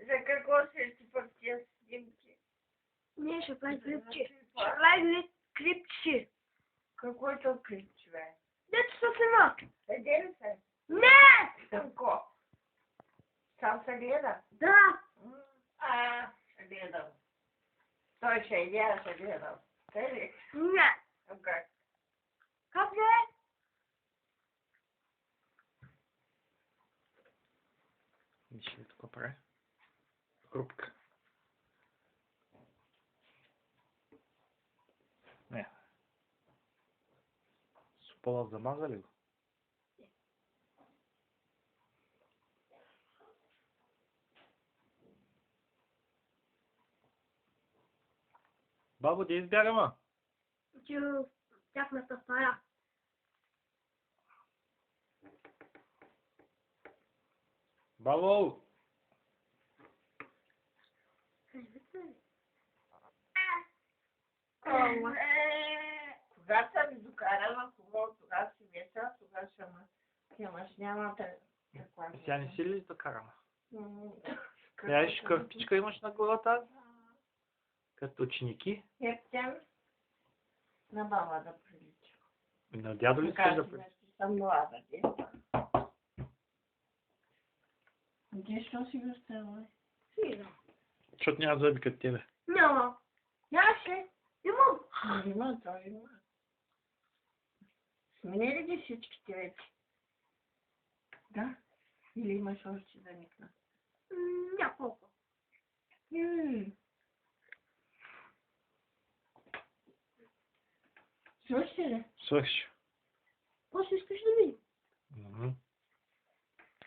За какво ще си пък тия снимки? Не, ще прави клипче. Ще прави клипче. Какво е то клипче, бе? Дето са снима. Еде ли се? Не! Какво? Сам се гледа? Да. Ще гледам. Той ще иде, аз ще гледам. Те ли? Не. Как? Как е? Виж ли тук прави? Рубка. Не. С пола замазали го? Бабо, де избягаме? Че в тяхната стая. Бабо! Кога съм докарала, тогава си вечер, тогава ще ме имаш, няма да... Сега не си ли докарана? Я виж какъв пичка имаш на главата? Като ученики? Хептен на баба да прилича. На дядо ли искаш да прилича? Съм млада, деца. Ти що си го става? Защото няма зъби като тебе. Няма. Нямаше. Имам. Има, той има. Сменили ги всичките вече? Да? Или имаш още да никна? Няколко. Свърши ли? Свърши.